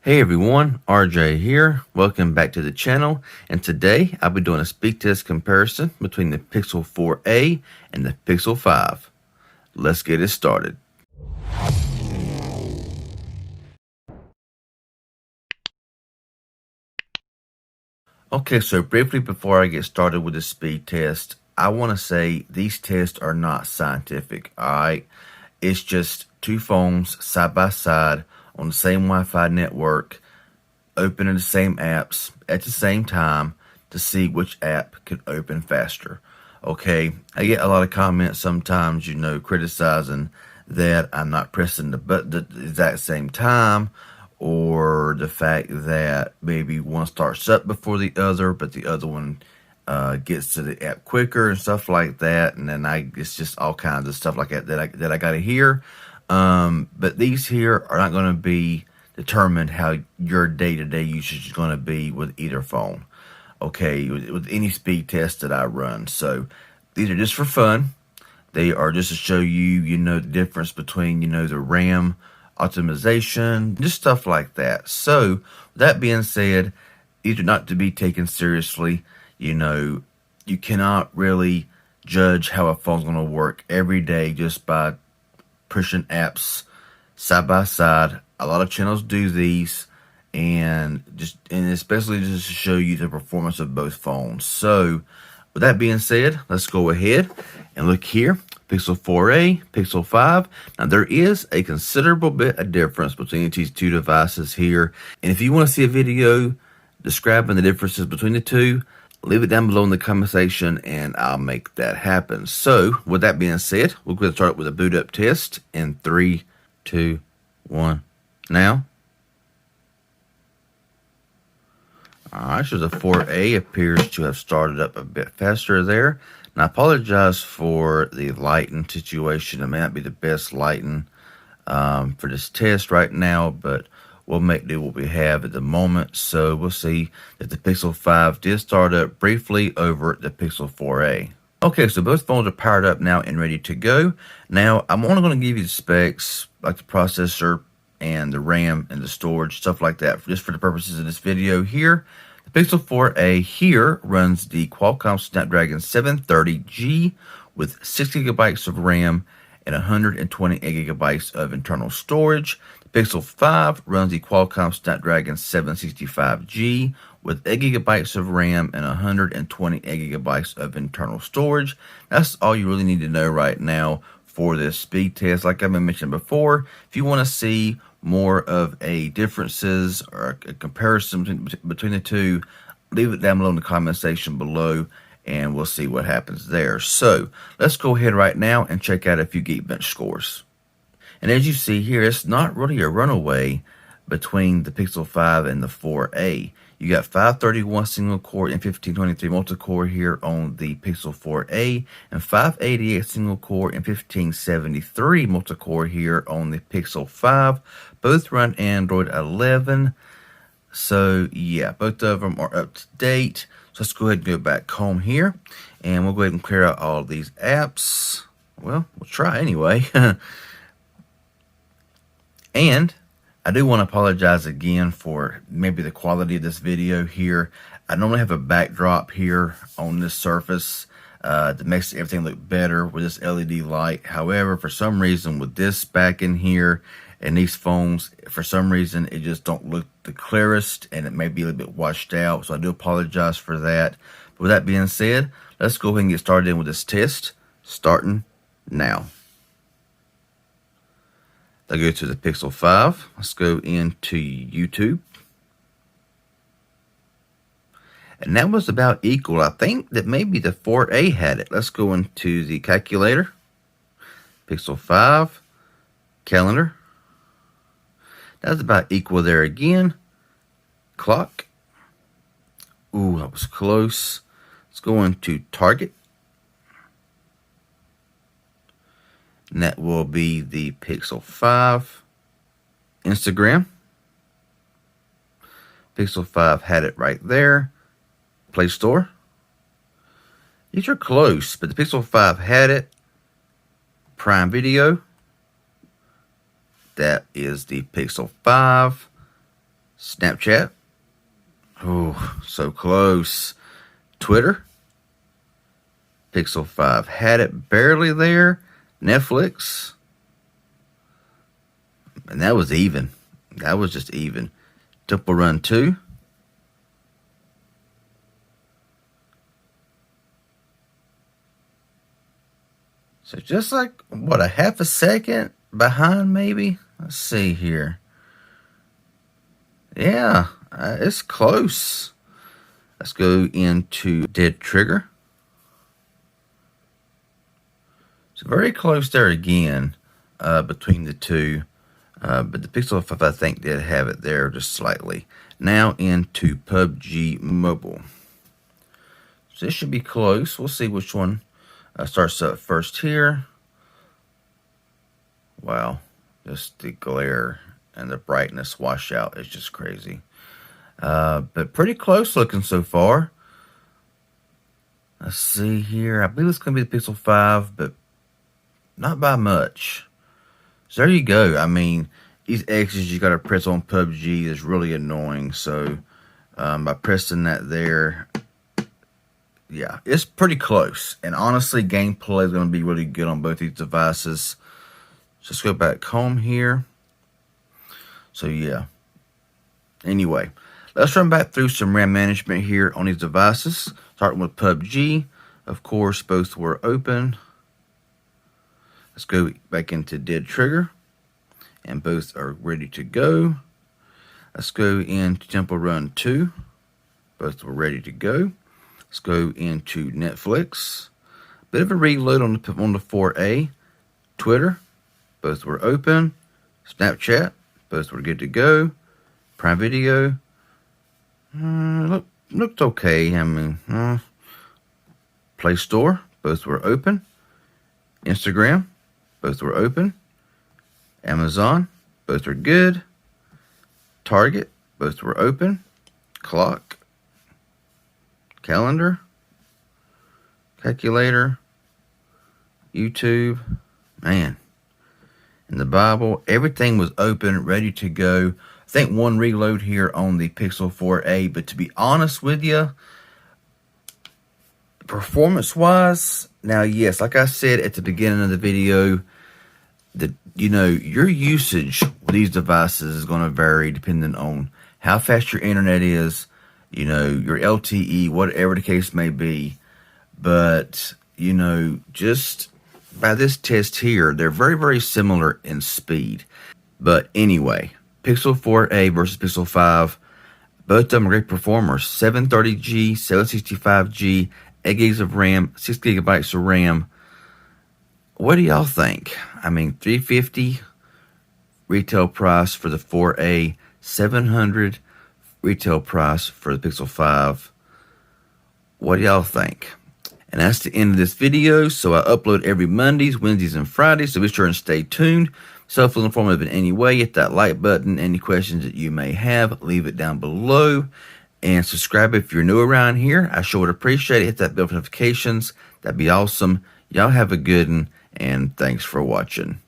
Hey everyone, RJ here. Welcome back to the channel. And today I'll be doing a speed test comparison between the Pixel 4a and the Pixel 5. Let's get it started. Okay, so briefly before I get started with the speed test, I want to say these tests are not scientific, alright? It's just two phones side by side on the same Wi-Fi network, opening the same apps at the same time to see which app could open faster. Okay, I get a lot of comments sometimes, criticizing that I'm not pressing the button at the exact same time, or the fact that maybe one starts up before the other, but the other one gets to the app quicker and stuff like that. And then it's just all kinds of stuff like that I got to hear. But these here are not going to be determined how your day-to-day usage is going to be with either phone. Okay, with any speed test that I run. So these are just for fun. They are just to show you, the difference between, the RAM optimization, just stuff like that. So with that being said, these are not to be taken seriously. You cannot really judge how a phone's going to work every day just by pushing apps side by side. A lot of channels do these, and especially just to show you the performance of both phones. So with that being said, let's go ahead and look here. Pixel 4a, Pixel 5. Now there is a considerable bit of difference between these two devices here. And if you want to see a video describing the differences between the two, leave it down below in the comment section and I'll make that happen. So with that being said, we're going to start with a boot up test in 3, 2, 1, now. Alright, so the 4a appears to have started up a bit faster there. And I apologize for the lighting situation. It may not be the best lighting for this test right now, but we'll make do what we have at the moment. So we'll see that the Pixel 5 did start up briefly over the Pixel 4a. Okay, so both phones are powered up now and ready to go. Now, I'm only going to give you the specs, like the processor and the RAM and the storage, stuff like that, just for the purposes of this video here. The Pixel 4a here runs the Qualcomm Snapdragon 730G with 6 gigabytes of RAM and 128 gigabytes of internal storage. The Pixel 5 runs the Qualcomm Snapdragon 765G with 8 gigabytes of RAM and 128 gigabytes of internal storage. That's all you really need to know right now for this speed test. Like I've mentioned before, if you want to see more of a differences or a comparison between the two, leave it down below in the comment section below and we'll see what happens there. So let's go ahead right now and check out a few Geekbench scores. And as you see here, it's not really a runaway between the Pixel 5 and the 4a. You got 531 single core and 1523 multi-core here on the Pixel 4a, and 588 single core and 1573 multi-core here on the Pixel 5. Both run Android 11. So yeah, both of them are up to date. So let's go ahead and go back home here, and we'll go ahead and clear out all of these apps. Well, we'll try anyway. And I do want to apologize again for maybe the quality of this video here. I normally have a backdrop here on this surface that makes everything look better with this LED light. However, for some reason with this back in here and these phones, for some reason it just don't look the clearest and it may be a little bit washed out. So I do apologize for that. But with that being said, let's go ahead and get started in with this test, starting now. I'll go to the Pixel 5. Let's go into YouTube. And that was about equal. I think that maybe the 4a had it. Let's go into the calculator. Pixel 5. Calendar. That's about equal there again. Clock. Ooh, that was close. Let's go into Target. And that will be the Pixel 5. Instagram. Pixel 5 had it right there. Play Store. These are close, but the Pixel 5 had it. Prime Video. That is the Pixel 5. Snapchat. Oh, so close. Twitter. Pixel 5 had it barely there. Netflix. And that was even. That was just even. Temple Run 2. So just like, what, a half a second behind maybe? Let's see here. Yeah, it's close. Let's go into Dead Trigger. So very close there again between the two. But the Pixel 5, I think, did have it there just slightly. Now into PUBG Mobile. So this should be close. We'll see which one starts up first here. Wow, just the glare and the brightness washout is just crazy. But pretty close looking so far. Let's see here. I believe it's going to be the Pixel 5, but not by much. So there you go. I mean, these X's you got to press on PUBG is really annoying. So by pressing that there, yeah, it's pretty close. And honestly, gameplay is going to be really good on both these devices. So let's go back home here. So yeah. Anyway, let's run back through some RAM management here on these devices. Starting with PUBG. Of course, both were open. Let's go back into Dead Trigger. And both are ready to go. Let's go into Temple Run 2. Both were ready to go. Let's go into Netflix. Bit of a reload on the 4A. Twitter. Both were open. Snapchat. Both were good to go. Prime Video. Looked okay. I mean, Play Store. Both were open. Instagram. Both were open. Amazon. Both were good. Target. Both were open. Clock. Calendar. Calculator. YouTube. Man. And the Bible. Everything was open, ready to go. I think one reload here on the Pixel 4a, but to be honest with you, performance-wise, now yes, like I said at the beginning of the video, your usage with these devices is going to vary depending on how fast your internet is, your LTE, whatever the case may be. But, just by this test here, they're very, very similar in speed. But anyway, Pixel 4a versus Pixel 5, both of them are great performers. 730G, 765G, 8 gigs of RAM, 6 gigabytes of RAM. What do y'all think? I mean, $350 retail price for the 4a, $700 retail price for the Pixel 5. What do y'all think? And that's the end of this video. So I upload every Mondays, Wednesdays, and Fridays. So be sure and stay tuned. So if it's informative in any way, hit that like button. Any questions that you may have, leave it down below. And subscribe if you're new around here. I sure would appreciate it. Hit that bell for notifications. That'd be awesome. Y'all have a good one. And thanks for watching.